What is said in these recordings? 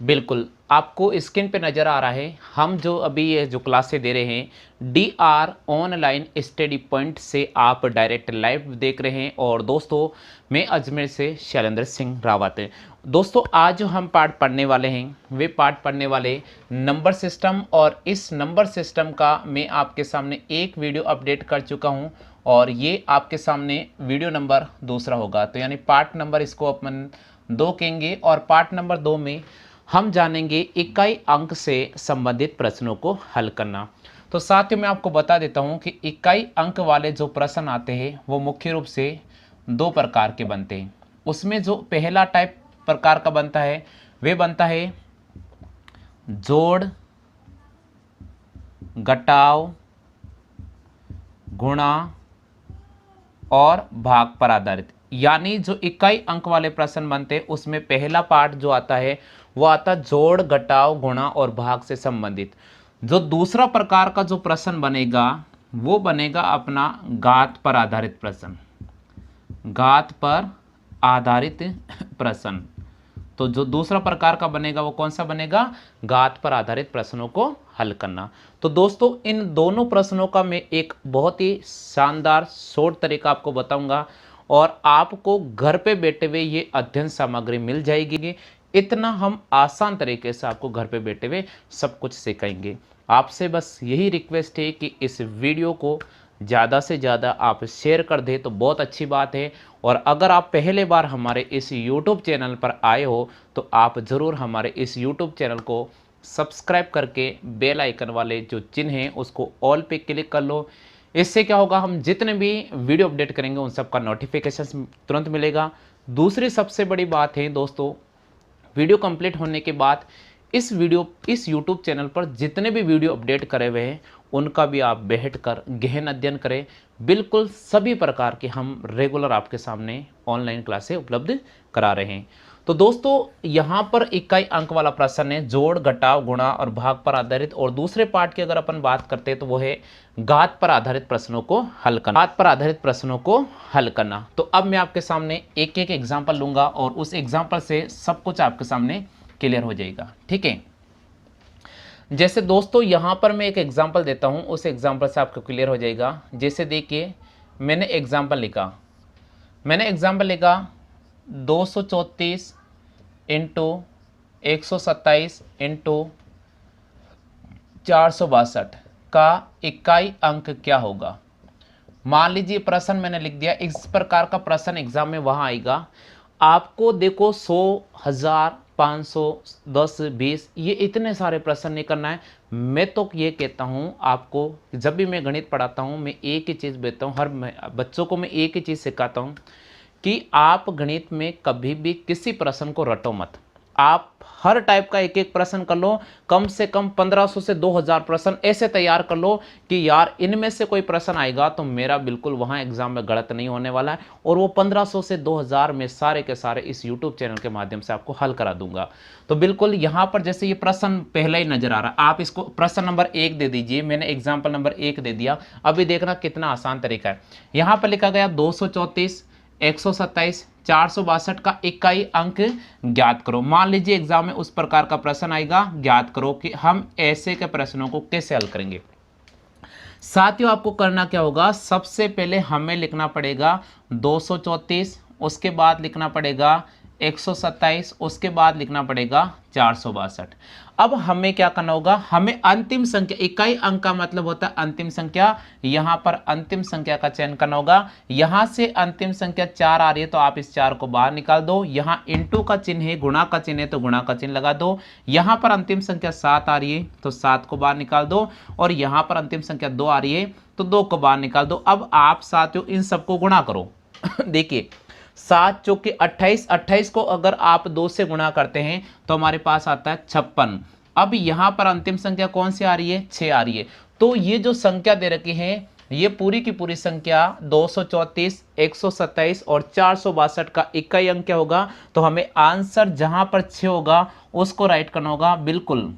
बिल्कुल, आपको स्क्रीन पे नज़र आ रहा है, हम जो अभी ये जो क्लासें दे रहे हैं, DR ऑनलाइन स्टडी पॉइंट से आप डायरेक्ट लाइव देख रहे हैं। और दोस्तों, मैं अजमेर से शैलेंद्र सिंह रावत। दोस्तों, आज जो हम पाठ पढ़ने वाले हैं, वे पाठ पढ़ने वाले नंबर सिस्टम, और इस नंबर सिस्टम का मैं आपके सामने एक वीडियो अपडेट कर चुका हूँ, और ये आपके सामने वीडियो नंबर दूसरा होगा। तो यानी पार्ट नंबर इसको अपन 2 कहेंगे, और पार्ट नंबर 2 में हम जानेंगे इकाई अंक से संबंधित प्रश्नों को हल करना। तो साथियों, मैं आपको बता देता हूं कि इकाई अंक वाले जो प्रश्न आते हैं वो मुख्य रूप से 2 प्रकार के बनते हैं। उसमें जो पहला टाइप प्रकार का बनता है वे बनता है जोड़, घटाव, गुणा और भाग पर आधारित। यानी जो इकाई अंक वाले प्रश्न बनते हैं उसमें पहला पार्ट जो आता है वो आता जोड़, घटाव, गुणा और भाग से संबंधित। जो दूसरा प्रकार का जो प्रश्न बनेगा वो बनेगा अपना घात पर आधारित प्रश्न। घात पर आधारित प्रश्न। तो जो दूसरा प्रकार का बनेगा वो कौन सा बनेगा? घात पर आधारित प्रश्नों को हल करना। तो दोस्तों, इन दोनों प्रश्नों का मैं एक बहुत ही शानदार शॉर्ट तरीका आपको बताऊंगा, और आपको घर पे बैठे हुए ये अध्ययन सामग्री मिल जाएगी। इतना हम आसान तरीके से आपको घर पे बैठे हुए सब कुछ सिखाएंगे। आपसे बस यही रिक्वेस्ट है कि इस वीडियो को ज़्यादा से ज़्यादा आप शेयर कर दें तो बहुत अच्छी बात है। और अगर आप पहले बार हमारे इस YouTube चैनल पर आए हो तो आप ज़रूर हमारे इस YouTube चैनल को सब्सक्राइब करके बेल आइकन वाले जो चिन्ह हैं उसको ऑल पे क्लिक कर लो। इससे क्या होगा, हम जितने भी वीडियो अपडेट करेंगे उन सब का नोटिफिकेशन तुरंत मिलेगा। दूसरी सबसे बड़ी बात है दोस्तों, वीडियो कंप्लीट होने के बाद इस YouTube चैनल पर जितने भी वीडियो अपडेट करे हुए हैं उनका भी आप बैठकर गहन अध्ययन करें। बिल्कुल सभी प्रकार के हम रेगुलर आपके सामने ऑनलाइन क्लासें उपलब्ध करा रहे हैं। तो दोस्तों, यहाँ पर इकाई अंक वाला प्रश्न है जोड़, घटाव, गुणा और भाग पर आधारित। और दूसरे पार्ट की अगर अपन बात करते हैं तो वो है घात पर आधारित प्रश्नों को हल करना। घात पर आधारित प्रश्नों को हल करना। तो अब मैं आपके सामने एक एक एग्जाम्पल लूंगा और उस एग्जाम्पल से सब कुछ आपके सामने क्लियर हो जाएगा। ठीक है, जैसे दोस्तों यहां पर मैं एक एग्जांपल देता हूं, उस एग्जांपल से आपको क्लियर हो जाएगा। जैसे देखिए, मैंने एग्जांपल लिखा 234 इंटू 127 इंटू 462 का इकाई अंक क्या होगा। मान लीजिए प्रश्न मैंने लिख दिया, इस प्रकार का प्रश्न एग्जाम में वहां आएगा। आपको देखो 100, 1000, 500, 10, 20 ये इतने सारे प्रश्न नहीं करना है। मैं तो ये कहता हूँ आपको, जब भी मैं गणित पढ़ाता हूँ मैं एक ही चीज़ देता हूँ, हर बच्चों को मैं एक ही चीज़ सिखाता हूँ कि आप गणित में कभी भी किसी प्रश्न को रटो मत। आप हर टाइप का एक एक प्रश्न कर लो, कम से कम 1500 से 2000 प्रश्न ऐसे तैयार कर लो कि यार इनमें से कोई प्रश्न आएगा तो मेरा बिल्कुल वहां एग्जाम में गलत नहीं होने वाला है, और वो 1500 से 2000 में सारे के सारे इस यूट्यूब चैनल के माध्यम से आपको हल करा दूंगा। तो बिल्कुल यहां पर जैसे ये प्रश्न पहला ही नजर आ रहा है, आप इसको प्रश्न नंबर 1 दे दीजिए। मैंने एग्जाम्पल नंबर 1 दे दिया। अभी देखना कितना आसान तरीका है। यहां पर लिखा गया 234, 127, 462 का इकाई अंक ज्ञात करो। मान लीजिए एग्जाम में उस प्रकार का प्रश्न आएगा, ज्ञात करो कि हम ऐसे के प्रश्नों को कैसे हल करेंगे। साथियों, आपको करना क्या होगा, सबसे पहले हमें लिखना पड़ेगा 234, उसके बाद लिखना पड़ेगा 127, उसके बाद लिखना पड़ेगा 462। अब हमें क्या करना होगा, हमें अंतिम संख्या, इकाई अंक का मतलब होता है अंतिम संख्या। यहां पर अंतिम संख्या का चयन करना होगा। यहां से अंतिम संख्या 4 आ रही है तो आप इस 4 को बाहर निकाल दो। यहां इंटू का चिन्ह है, गुणा का चिन्ह है तो गुणा का चिन्ह लगा दो। यहां पर अंतिम संख्या 7 आ रही है तो 7 को बाहर निकाल दो, और यहां पर अंतिम संख्या 2 आ रही है तो 2 को बाहर निकाल दो। अब आप साथियों इन सबको गुणा करो। देखिए 7 चौके 28, 28 को अगर आप 2 से गुणा करते हैं तो हमारे पास आता है 56। अब यहां पर अंतिम संख्या कौन सी आ रही है, 6 आ रही है। तो ये जो संख्या दे रखी है ये पूरी की पूरी संख्या 234, 127 और 462 का इकाई अंक क्या होगा। तो हमें आंसर जहां पर 6 होगा उसको राइट करना होगा। बिल्कुल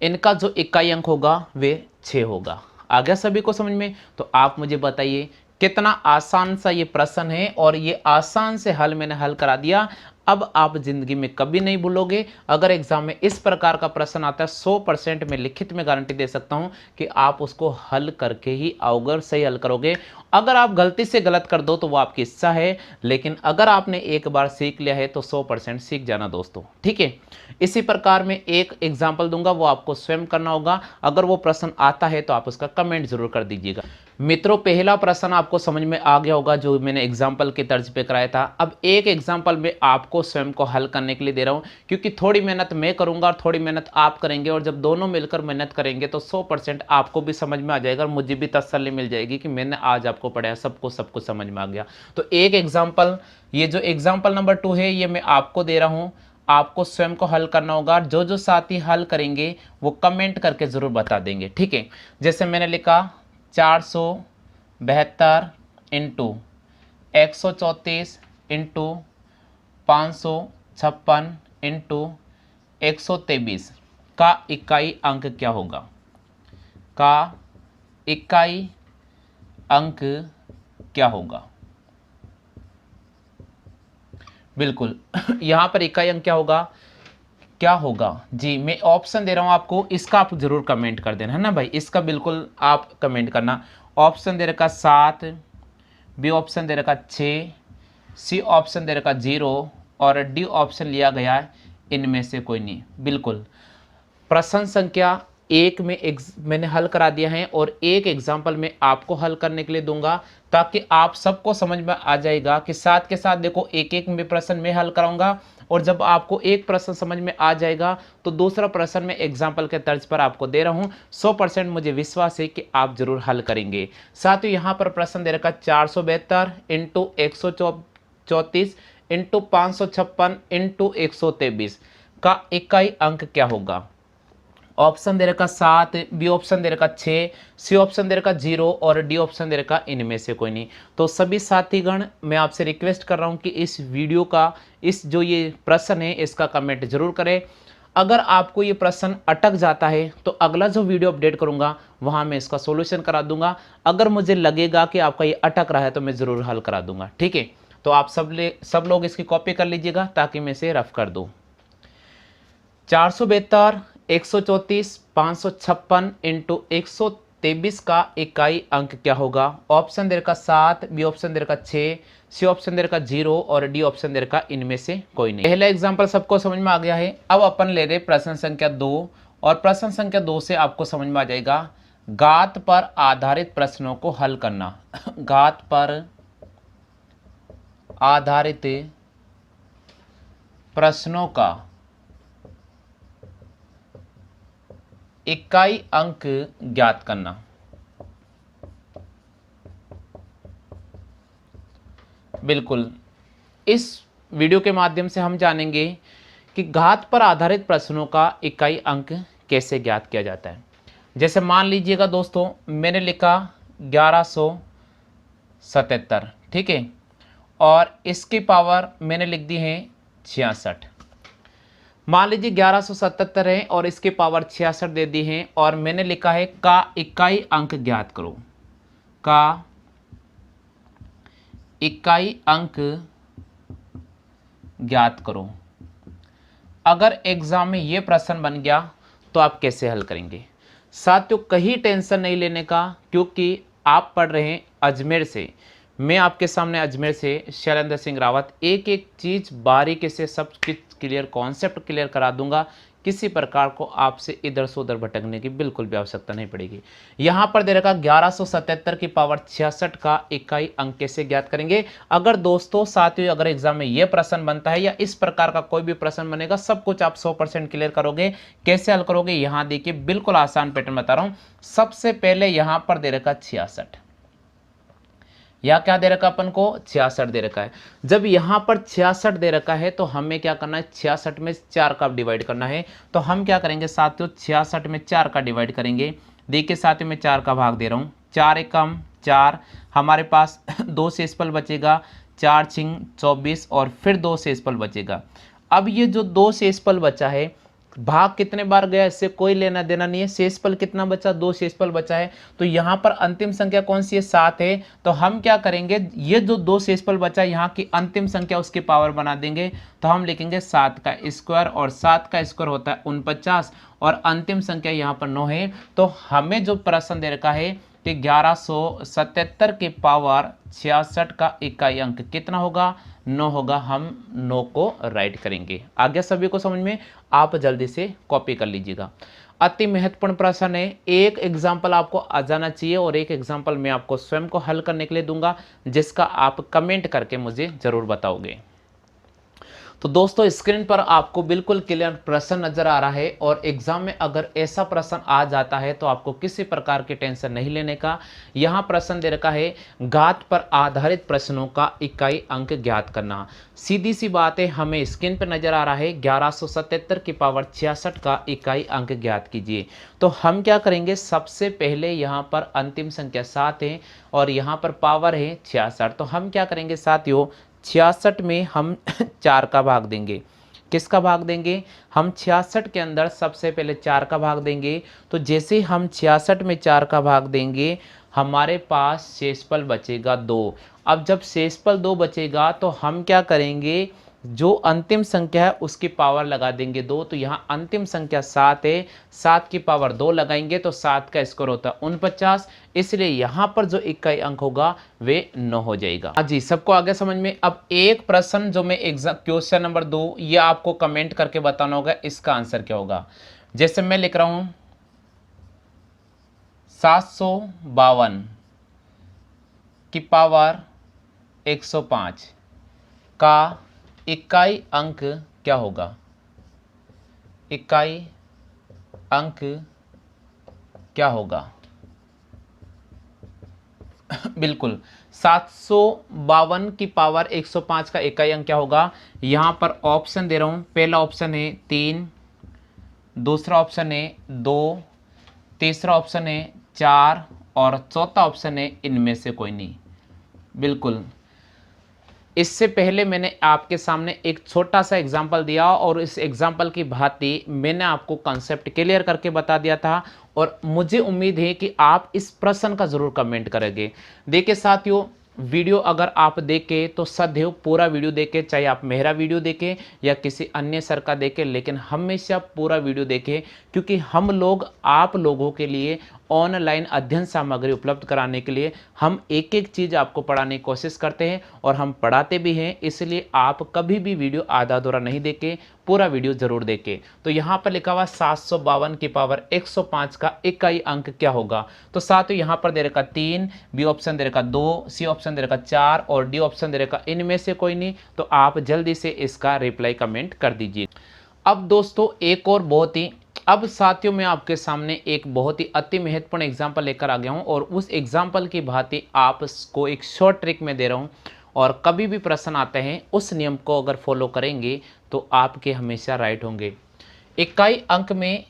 इनका जो इकाई अंक होगा वे 6 होगा। आ गया सभी को समझ में? तो आप मुझे बताइए कितना आसान सा ये प्रश्न है, और ये आसान से हल मैंने हल करा दिया। अब आप जिंदगी में कभी नहीं भूलोगे। अगर एग्जाम में इस प्रकार का प्रश्न आता है 100% मैं लिखित में गारंटी दे सकता हूं कि आप उसको हल करके ही आओगे और सही हल करोगे। अगर आप गलती से गलत कर दो तो वो आपकी इच्छा है, लेकिन अगर आपने एक बार सीख लिया है तो 100% सीख जाना दोस्तों, ठीक है। इसी प्रकार में एक एग्जाम्पल दूंगा, वो आपको स्वयं करना होगा। अगर वो प्रश्न आता है तो आप उसका कमेंट जरूर कर दीजिएगा। मित्रों, पहला प्रश्न आपको समझ में आ गया होगा जो मैंने एग्जाम्पल के तर्ज पे कराया था। अब एक एग्जाम्पल में आपको स्वयं को हल करने के लिए दे रहा हूँ, क्योंकि थोड़ी मेहनत मैं करूंगा और थोड़ी मेहनत आप करेंगे, और जब दोनों मिलकर मेहनत करेंगे तो 100% आपको भी समझ में आ जाएगा और मुझे भी तसल्ली मिल जाएगी कि मैंने आज आपको पढ़ाया, सबको सब कुछ समझ में आ गया। तो एक एग्जाम्पल, ये जो एग्जाम्पल नंबर 2 है ये मैं आपको दे रहा हूँ, आपको स्वयं को हल करना होगा। जो जो साथी हल करेंगे वो कमेंट करके जरूर बता देंगे, ठीक है। जैसे मैंने लिखा 472 इंटू 134 इंटू 556 इंटू 123 का इकाई अंक क्या होगा? का इकाई अंक क्या होगा? बिल्कुल यहां पर इकाई अंक क्या होगा? क्या होगा जी, मैं ऑप्शन दे रहा हूं आपको, इसका आप जरूर कमेंट कर देना, है ना भाई। इसका बिल्कुल आप कमेंट करना। ऑप्शन दे रखा 7, बी ऑप्शन दे रखा 6, सी ऑप्शन दे रखा 0 और डी ऑप्शन लिया गया है इनमें से कोई नहीं। बिल्कुल प्रश्न संख्या 1 में मैंने हल करा दिया है और एक एग्जाम्पल में आपको हल करने के लिए दूंगा, ताकि आप सबको समझ में आ जाएगा कि साथ के साथ देखो एक एक में प्रश्न मैं हल कराऊंगा, और जब आपको एक प्रश्न समझ में आ जाएगा तो दूसरा प्रश्न मैं एग्जाम्पल के तर्ज पर आपको दे रहा हूं। 100% मुझे विश्वास है कि आप जरूर हल करेंगे। साथ ही यहाँ पर प्रश्न दे रखा 472 इंटू 134 इंटू 556 इंटू 123 का इकाई अंक क्या होगा? ऑप्शन दे रखा 7, बी ऑप्शन दे रखा 6, सी ऑप्शन दे रखा 0 और डी ऑप्शन दे रखा इनमें से कोई नहीं। तो सभी साथीगण मैं आपसे रिक्वेस्ट कर रहा हूं कि इस वीडियो का इस जो ये प्रश्न है इसका कमेंट जरूर करें। अगर आपको ये प्रश्न अटक जाता है तो अगला जो वीडियो अपडेट करूंगा वहां मैं इसका सोल्यूशन करा दूंगा। अगर मुझे लगेगा कि आपका ये अटक रहा है तो मैं ज़रूर हल करा दूंगा, ठीक है। तो आप सब लोग इसकी कॉपी कर लीजिएगा ताकि मैं इसे रफ कर दूँ। 472 134 556 इंटू 123 का इकाई अंक क्या होगा? ऑप्शन दे रखा 7, बी ऑप्शन दे रखा 6, सी ऑप्शन दे रखा 0 और डी ऑप्शन दे रखा इनमें से कोई नहीं। पहला एग्जांपल सबको समझ में आ गया है। अब अपन ले रहे प्रश्न संख्या 2, और प्रश्न संख्या 2 से आपको समझ में आ जाएगा घात पर आधारित प्रश्नों को हल करना। घात पर आधारित प्रश्नों का इकाई अंक ज्ञात करना। बिल्कुल इस वीडियो के माध्यम से हम जानेंगे कि घात पर आधारित प्रश्नों का इकाई अंक कैसे ज्ञात किया जाता है। जैसे मान लीजिएगा दोस्तों मैंने लिखा 1177, ठीक है, और इसकी पावर मैंने लिख दी है 66। मान लीजिए 1177 है और इसके पावर 66 दे दी है, और मैंने लिखा है का इकाई अंक ज्ञात करो। का इकाई अंक ज्ञात करो। अगर एग्जाम में ये प्रश्न बन गया तो आप कैसे हल करेंगे? साथियों कहीं टेंशन नहीं लेने का, क्योंकि आप पढ़ रहे हैं अजमेर से। मैं आपके सामने अजमेर से शैलेंद्र सिंह रावत एक एक चीज़ बारीकी से सब कुछ क्लियर, कॉन्सेप्ट क्लियर करा दूंगा। किसी प्रकार को आपसे इधर से उधर भटकने की बिल्कुल भी आवश्यकता नहीं पड़ेगी। यहाँ पर दे रखा 1177 की पावर 66 का इकाई अंक कैसे ज्ञात करेंगे। अगर दोस्तों साथियों अगर एग्जाम में यह प्रश्न बनता है या इस प्रकार का कोई भी प्रश्न बनेगा, सब कुछ आप 100% क्लियर करोगे। कैसे हल करोगे? यहाँ देखिए बिल्कुल आसान पैटर्न बता रहा हूँ। सबसे पहले यहाँ पर दे रखा 66, या क्या दे रखा अपन को? 66 दे रखा है। जब यहाँ पर 66 दे रखा है तो हमें क्या करना है? 66 में 4 का डिवाइड करना है। तो हम क्या करेंगे साथियों? 66 में 4 का डिवाइड करेंगे। देखिए साथियों मैं 4 का भाग दे रहा हूँ। 4 एकम 4, हमारे पास 2 शेषफल बचेगा, 4 छिंग 24 और फिर 2 शेषफल बचेगा। अब ये जो 2 शेषफल बचा है भाग कितने बार गया इससे कोई लेना देना नहीं है। शेषफल कितना बचा, 2 शेषफल बचा है। तो यहाँ पर अंतिम संख्या कौन सी है, 7 है। तो हम क्या करेंगे, ये जो 2 शेषफल बचा है यहाँ की अंतिम संख्या उसकी पावर बना देंगे। तो हम लिखेंगे 7 का स्क्वायर, और 7 का स्क्वायर होता है 49, और अंतिम संख्या यहाँ पर 9 है। तो हमें जो प्रश्न दे रखा है कि 1177 के पावर 66 का इकाई अंक कितना होगा, 9 होगा। हम 9 को राइट करेंगे। आगे सभी को समझ में, आप जल्दी से कॉपी कर लीजिएगा। अति महत्वपूर्ण प्रश्न है, एक एग्जाम्पल आपको आ जाना चाहिए और एक एग्जाम्पल मैं आपको स्वयं को हल करने के लिए दूंगा, जिसका आप कमेंट करके मुझे जरूर बताओगे। तो दोस्तों स्क्रीन पर आपको बिल्कुल क्लियर प्रश्न नजर आ रहा है, और एग्जाम में अगर ऐसा प्रश्न आ जाता है तो आपको किसी प्रकार की टेंशन नहीं लेने का। यहाँ प्रश्न दे रखा है, घात पर आधारित प्रश्नों का इकाई अंक ज्ञात करना। सीधी सी बात है, हमें स्क्रीन पर नजर आ रहा है 1177 की पावर 66 का इकाई अंक ज्ञात कीजिए। तो हम क्या करेंगे, सबसे पहले यहाँ पर अंतिम संख्या 7 है और यहाँ पर पावर है 66। तो हम क्या करेंगे साथियों, 66 में हम 4 का भाग देंगे। किसका भाग देंगे, हम 66 के अंदर सबसे पहले 4 का भाग देंगे। तो जैसे हम 66 में 4 का भाग देंगे, हमारे पास शेषफल बचेगा 2। अब जब शेषफल 2 बचेगा तो हम क्या करेंगे, जो अंतिम संख्या है उसकी पावर लगा देंगे 2। तो यहाँ अंतिम संख्या 7 है, 7 की पावर 2 लगाएंगे तो 7 का स्क्वायर होता है 49, इसलिए यहाँ पर जो इकाई अंक होगा वे 9 हो जाएगा। जी सबको आगे समझ में। अब एक प्रश्न जो मैं एग्जाम क्वेश्चन नंबर 2, ये आपको कमेंट करके बताना होगा इसका आंसर क्या होगा। जैसे मैं लिख रहा हूँ 752 की पावर 105 का इकाई अंक क्या होगा, इकाई अंक क्या होगा। बिल्कुल 752 की पावर 105 का इकाई अंक क्या होगा। यहां पर ऑप्शन दे रहा हूं, पहला ऑप्शन है 3, दूसरा ऑप्शन है 2, तीसरा ऑप्शन है 4 और चौथा ऑप्शन है इनमें से कोई नहीं। बिल्कुल इससे पहले मैंने आपके सामने एक छोटा सा एग्जाम्पल दिया और इस एग्जाम्पल की भांति मैंने आपको कॉन्सेप्ट क्लियर करके बता दिया था, और मुझे उम्मीद है कि आप इस प्रश्न का ज़रूर कमेंट करेंगे। देखिए साथियों, वीडियो अगर आप देखें तो सदैव पूरा वीडियो देखें, चाहे आप मेरा वीडियो देखें या किसी अन्य सर का देखें, लेकिन हमेशा पूरा वीडियो देखें, क्योंकि हम लोग आप लोगों के लिए ऑनलाइन अध्ययन सामग्री उपलब्ध कराने के लिए हम एक एक चीज़ आपको पढ़ाने की कोशिश करते हैं और हम पढ़ाते भी हैं। इसलिए आप कभी भी वीडियो आधा अधूरा नहीं देखें, पूरा वीडियो जरूर देखें। तो यहाँ पर लिखा हुआ 752 की पावर 105 का इकाई अंक क्या होगा। तो साथियों यहाँ पर दे रखा 3, बी ऑप्शन दे रखा 2, सी ऑप्शन दे रखा 4 और डी ऑप्शन दे रखा इनमें से कोई नहीं। तो आप जल्दी से इसका रिप्लाई कमेंट कर दीजिए। अब दोस्तों एक और बहुत ही, अब साथियों मैं आपके सामने एक बहुत ही अति महत्वपूर्ण एग्जाम्पल लेकर आ गया हूं, और उस एग्जाम्पल की भांति आपको एक शॉर्ट ट्रिक में दे रहा हूं, और कभी भी प्रश्न आते हैं उस नियम को अगर फॉलो करेंगे तो आपके हमेशा राइट होंगे। इकाई अंक में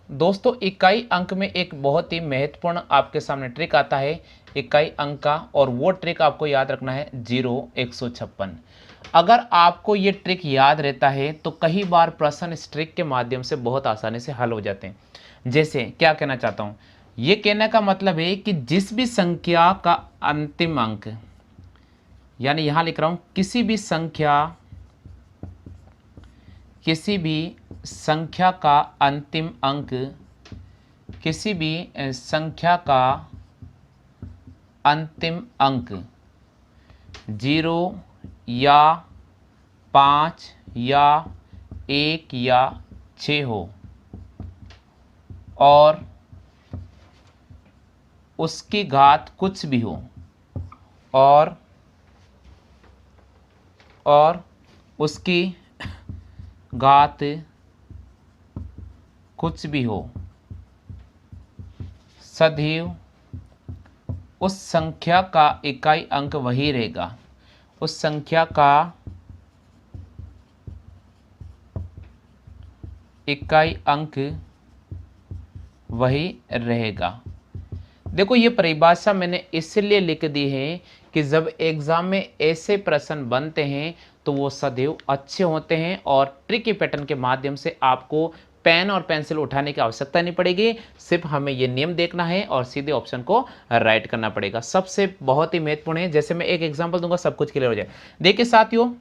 दोस्तों, इकाई अंक में एक बहुत ही महत्वपूर्ण आपके सामने ट्रिक आता है इकाई अंक का, और वो ट्रिक आपको याद रखना है 0 156। अगर आपको ये ट्रिक याद रहता है तो कई बार प्रश्न इस ट्रिक के माध्यम से बहुत आसानी से हल हो जाते हैं। जैसे क्या कहना चाहता हूँ, ये कहने का मतलब है कि जिस भी संख्या का अंतिम अंक, यानी यहाँ लिख रहा हूँ किसी भी संख्या का अंतिम अंक, किसी भी संख्या का अंतिम अंक 0 या 5 या 1 या 6 हो, और उसकी घात कुछ भी हो, और उसकी घात कुछ भी हो, सदैव उस संख्या का इकाई अंक वही रहेगा, उस संख्या का इकाई अंक वही रहेगा। देखो ये परिभाषा मैंने इसलिए लिख दी है कि जब एग्जाम में ऐसे प्रश्न बनते हैं तो वो सदैव अच्छे होते हैं और ट्रिकी पैटर्न के माध्यम से आपको पेन और पेंसिल उठाने की आवश्यकता नहीं पड़ेगी, सिर्फ हमें ये नियम देखना है और सीधे ऑप्शन को राइट करना पड़ेगा। सबसे बहुत ही महत्वपूर्ण है, जैसे मैं एक एग्जांपल दूंगा सब कुछ क्लियर हो जाए। देखिए साथियों,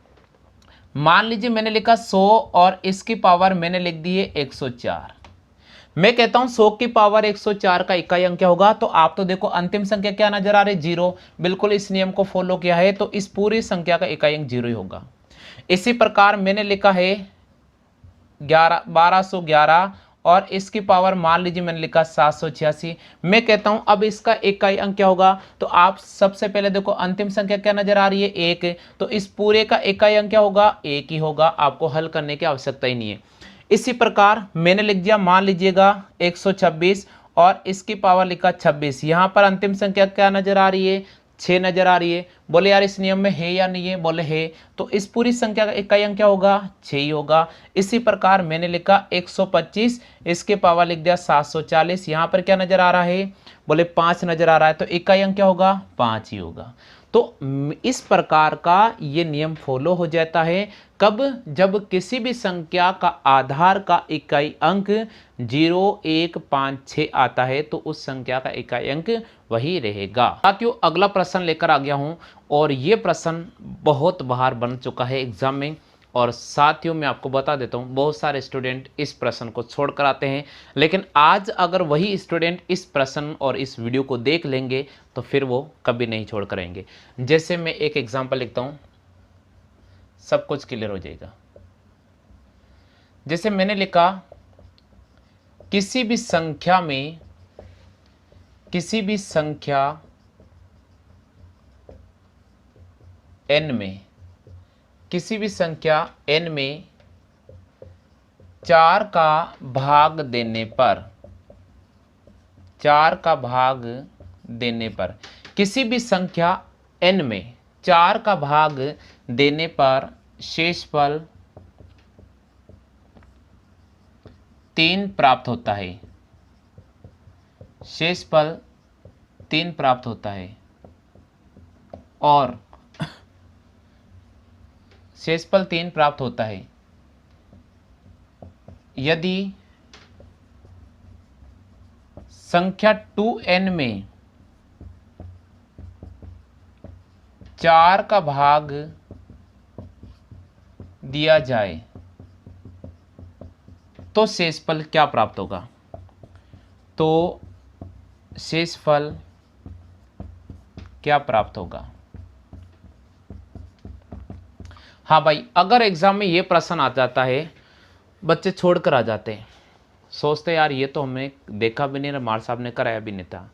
मान लीजिए मैंने लिखा 100 और इसकी पावर मैंने लिख दी है 104। मैं कहता हूं 100 की पावर 104 का इकाई अंक क्या होगा, तो आप तो देखो अंतिम संख्या क्या नजर आ रही है, 0। बिल्कुल इस नियम को फॉलो किया है तो इस पूरी संख्या का इकाई अंक 0 ही होगा। इसी प्रकार मैंने लिखा है 1211 और इसकी पावर मान लीजिए मैंने लिखा 786। मैं कहता हूं अब इसका इकाई अंक क्या होगा, तो आप सबसे पहले देखो अंतिम संख्या क्या नजर आ रही है, 1। तो इस पूरे का इकाई अंक क्या होगा, 1 ही होगा, आपको हल करने की आवश्यकता ही नहीं है। इसी प्रकार मैंने लिख दिया मान लीजिएगा 126 और इसकी पावर लिखा 26। यहां पर अंतिम संख्या क्या नजर आ रही है, 6 नजर आ रही है। बोले यार इस नियम में है या नहीं है, बोले है, तो इस पूरी संख्या का इकाई अंक क्या होगा, 6 ही होगा। इसी प्रकार मैंने लिखा 125, इसके पावर लिख दिया 740। यहां पर क्या नजर आ रहा है, बोले 5 नजर आ रहा है, तो इकाई अंक क्या होगा, 5 ही होगा। तो इस प्रकार का ये नियम फॉलो हो जाता है कब, जब किसी भी संख्या का आधार का इकाई अंक 0, 1, 5, 6 आता है तो उस संख्या का इकाई अंक वही रहेगा। साथियों अगला प्रश्न लेकर आ गया हूं और ये प्रश्न बहुत बार बन चुका है एग्जाम में, और साथियों मैं आपको बता देता हूं बहुत सारे स्टूडेंट इस प्रश्न को छोड़ कर आते हैं, लेकिन आज अगर वही स्टूडेंट इस प्रश्न और इस वीडियो को देख लेंगे तो फिर वो कभी नहीं छोड़ करेंगे। जैसे मैं एक एग्जांपल लिखता हूं, सब कुछ क्लियर हो जाएगा। जैसे मैंने लिखा किसी भी संख्या में, किसी भी संख्या n में, किसी भी संख्या n में 4 का भाग देने पर, 4 का भाग देने पर, किसी भी संख्या n में 4 का भाग देने पर शेषफल 3 प्राप्त होता है, शेषफल 3 प्राप्त होता है। और शेषफल 3 प्राप्त होता है यदि संख्या 2n में 4 का भाग दिया जाए तो शेषफल क्या प्राप्त होगा। तो शेषफल क्या प्राप्त होगा। हाँ भाई, अगर एग्जाम में ये प्रश्न आ जाता है, बच्चे छोड़कर आ जाते हैं, सोचते यार ये तो हमें देखा भी नहीं, रमार साहब ने कराया भी नहीं था।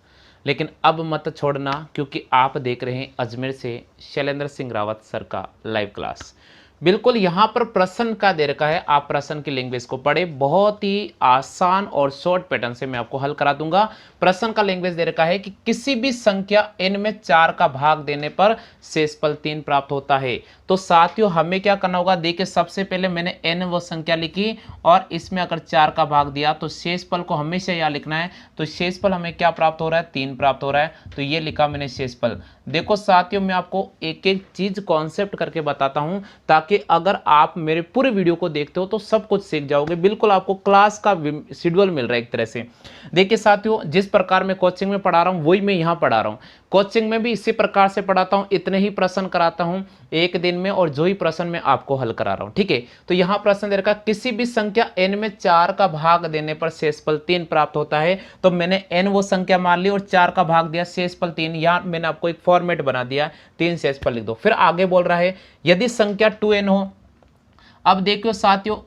लेकिन अब मत छोड़ना, क्योंकि आप देख रहे हैं अजमेर से शैलेंद्र सिंह रावत सर का लाइव क्लास। बिल्कुल यहाँ पर प्रश्न का दे रखा है, आप प्रश्न की लैंग्वेज को पढ़े, बहुत ही आसान और शॉर्ट पैटर्न से मैं आपको हल करा दूंगा। प्रश्न का लैंग्वेज दे रखा है कि किसी भी संख्या n में 4 का भाग देने पर शेषफल 3 प्राप्त होता है। तो साथियों हमें क्या करना होगा, देखिए सबसे पहले मैंने n वो संख्या लिखी और इसमें अगर 4 का भाग दिया तो शेषफल को हमेशा यहाँ लिखना है। तो शेषफल हमें क्या प्राप्त हो रहा है, 3 प्राप्त हो रहा है, तो ये लिखा मैंने शेषफल। देखो साथियों मैं आपको एक एक चीज कॉन्सेप्ट करके बताता हूं ताकि अगर आप मेरे पूरे वीडियो को देखते हो तो सब कुछ सीख जाओगे। बिल्कुल आपको क्लास का शेड्यूल मिल रहा है एक तरह से। देखिए साथियों, जिस प्रकार मैं कोचिंग में पढ़ा रहा हूं वही मैं यहां पढ़ा रहा हूं। कोचिंग में भी इसी प्रकार से पढ़ाता हूं, इतने ही प्रश्न कराता हूं एक दिन में, और जो ही प्रश्न मैं आपको हल करा रहा हूं, ठीक है। तो यहां प्रश्न दे रखा किसी भी संख्या n में 4 का भाग देने पर शेषफल 3 प्राप्त होता है। तो मैंने n वो संख्या मान ली और 4 का भाग दिया, शेषफल 3। यहां मैंने आपको एक फॉर्मेट बना दिया, 3 शेषफल लिख दो। फिर आगे बोल रहा है यदि संख्या 2n हो। अब देखो साथियों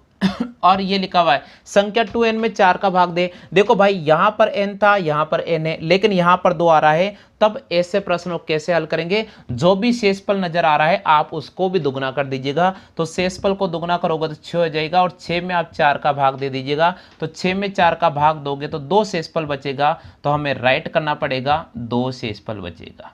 और ये लिखा हुआ है संख्या 2n में 4 का भाग दे। देखो भाई यहां पर n था, यहां पर n है, लेकिन यहां पर 2 आ रहा है, तब ऐसे प्रश्नों को कैसे हल करेंगे। जो भी शेषफल नजर आ रहा है आप उसको भी दुगना कर दीजिएगा। तो शेषफल को दुगना करोगे तो 6 हो जाएगा, और 6 में आप 4 का भाग दे दीजिएगा। तो 6 में 4 का भाग दोगे तो 2 शेषफल बचेगा। तो हमें राइट करना पड़ेगा 2 शेषफल बचेगा।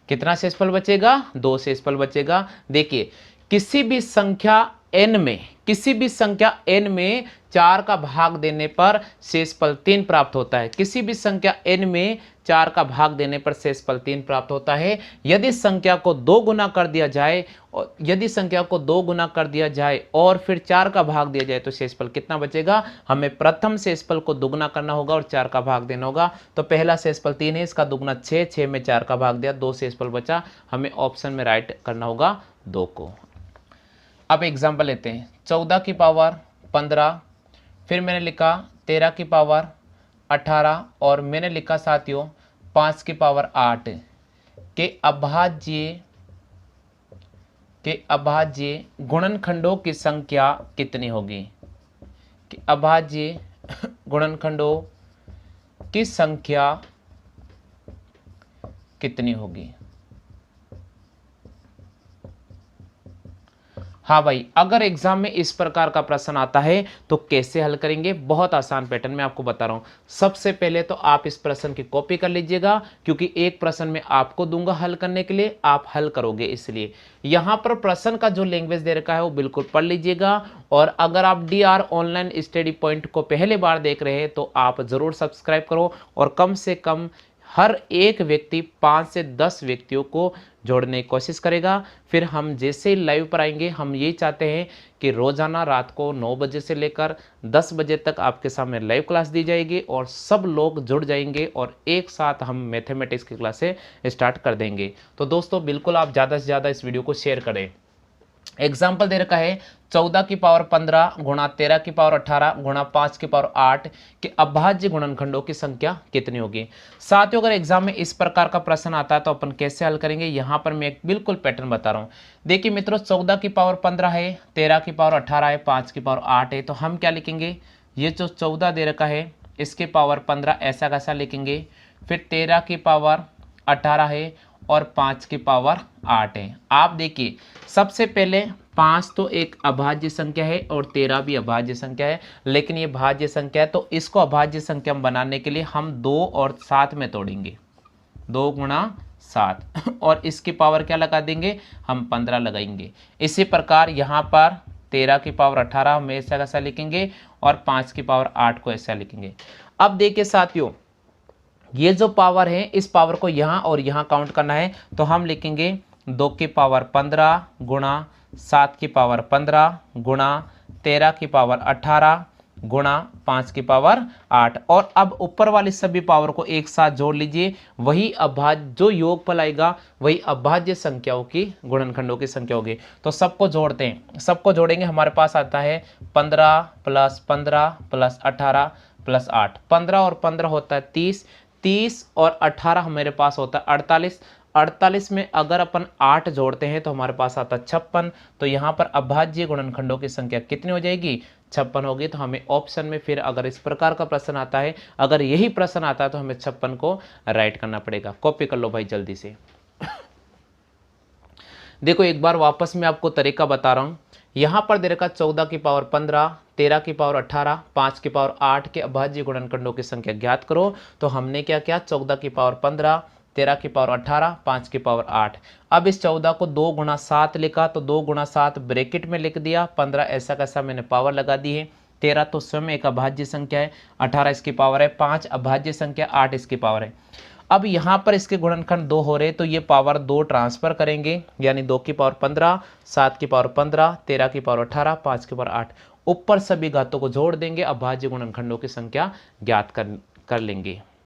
कितना शेषफल बचेगा, 2 शेषफल बचेगा। देखिए किसी भी संख्या n में, किसी भी संख्या n में 4 का भाग देने पर शेषफल 3 प्राप्त होता है। किसी भी संख्या n में 4 का भाग देने पर शेषफल 3 प्राप्त होता है। यदि संख्या को 2 गुना कर दिया जाए, और यदि संख्या को 2 गुना कर दिया जाए और फिर 4 का भाग दिया जाए तो शेषफल कितना बचेगा? हमें प्रथम शेषफल को दुगुना करना होगा और 4 का भाग देना होगा। तो पहला शेषफल 3 है, इसका दुगुना 6, 6 में 4 का भाग दिया, 2 शेषफल बचा। हमें ऑप्शन में राइट करना होगा 2 को। अब एग्जाम्पल लेते हैं। 14 की पावर 15, फिर मैंने लिखा 13 की पावर 18 और मैंने लिखा साथियों 5 की पावर 8 के अभाज्य गुणनखंडों की संख्या कितनी होगी? कि अभाज्य गुणनखंडों की संख्या कितनी होगी? हाँ भाई, अगर एग्जाम में इस प्रकार का प्रश्न आता है तो कैसे हल करेंगे? बहुत आसान पैटर्न में आपको बता रहा हूं। सबसे पहले तो आप इस प्रश्न की कॉपी कर लीजिएगा, क्योंकि एक प्रश्न में आपको दूंगा हल करने के लिए, आप हल करोगे। इसलिए यहां पर प्रश्न का जो लैंग्वेज दे रखा है वो बिल्कुल पढ़ लीजिएगा। और अगर आप DR ऑनलाइन स्टडी पॉइंट को पहले बार देख रहे हैं तो आप जरूर सब्सक्राइब करो, और कम से कम हर एक व्यक्ति 5 से 10 व्यक्तियों को जोड़ने की कोशिश करेगा। फिर हम जैसे ही लाइव पर आएंगे, हम ये चाहते हैं कि रोजाना रात को 9 बजे से लेकर 10 बजे तक आपके सामने लाइव क्लास दी जाएगी और सब लोग जुड़ जाएंगे और एक साथ हम मैथमेटिक्स की क्लासें स्टार्ट कर देंगे। तो दोस्तों बिल्कुल आप ज़्यादा से ज़्यादा इस वीडियो को शेयर करें। एग्जाम्पल दे रखा है 14 की पावर 15 गुणा 13 की पावर 18 गुणा 5 की पावर 8 के अभाज्य गुणनखंडों की संख्या कितनी होगी? साथियों अगर एग्जाम में इस प्रकार का प्रश्न आता है तो अपन कैसे हल करेंगे? यहां पर मैं एक बिल्कुल पैटर्न बता रहा हूं। देखिए मित्रों, 14 की पावर 15 है, 13 की पावर 18 है, 5 की पावर 8 है। तो हम क्या लिखेंगे? ये जो 14 दे रखा है इसके पावर 15 ऐसा कैसा लिखेंगे। फिर 13 की पावर 18 है और 5 की पावर 8 है। आप देखिए सबसे पहले 5 तो एक अभाज्य संख्या है और 13 भी अभाज्य संख्या है, लेकिन ये भाज्य संख्या है, तो इसको अभाज्य संख्या बनाने के लिए हम 2 और 7 में तोड़ेंगे। 2 गुणा 7 और इसकी पावर क्या लगा देंगे? हम 15 लगाएंगे। इसी प्रकार यहाँ पर 13 की पावर 18 हम ऐसा कैसा लिखेंगे और 5 की पावर 8 को ऐसा लिखेंगे। अब देखिए साथियों, ये जो पावर है इस पावर को यहाँ और यहाँ काउंट करना है, तो हम लिखेंगे 2 की पावर 15 गुणा 7 की पावर 15 गुणा 13 की पावर 18 गुणा 5 की पावर 8। और अब ऊपर वाली सभी पावर को एक साथ जोड़ लीजिए, वही अभाज्य जो योगफल आएगा वही अभाज्य संख्याओं की गुणनखंडों की संख्या होगी। तो सबको जोड़ते हैं, सबको जोड़ेंगे, हमारे पास आता है 15 प्लस 15 प्लस 18 प्लस 8। 15 और 15 होता है 30, 30 और 18 मेरे पास होता है 48। 48 में अगर अपन 8 जोड़ते हैं तो हमारे पास आता है 56। तो यहाँ पर अभाज्य गुणनखंडों की संख्या कितनी हो जाएगी? 56 होगी। तो हमें ऑप्शन में फिर अगर इस प्रकार का प्रश्न आता है, अगर यही प्रश्न आता है तो हमें 56 को राइट करना पड़ेगा। कॉपी कर लो भाई जल्दी से। देखो एक बार वापस मैं आपको तरीका बता रहा हूँ। यहाँ पर दे रखा 14 की पावर 15, 13 की पावर 18, 5 की पावर 8 के अभाज्य गुणनखंडों की संख्या ज्ञात करो। तो हमने क्या किया? 14 की पावर 15, 13 की पावर 18, 5 की पावर 8। अब इस 14 को 2 गुणा 7 लिखा, तो 2 गुणा 7 ब्रैकेट में लिख दिया, 15 ऐसा कैसा मैंने पावर लगा दी है। 13 तो स्वयं एक अभाज्य संख्या है, 18 इसकी पावर है, 5 अभाज्य संख्या, 8 इसकी पावर है। अब यहाँ पर इसके गुणनखंड 2 हो रहे, तो ये पावर 2 ट्रांसफर करेंगे, यानी 2 की पावर 15, 7 की पावर 15, 13 की पावर 18, 5 की पावर 8। ऊपर सभी घातों को जोड़ देंगे, अभाज्य गुणनखंडों की संख्या ज्ञात कर लेंगे।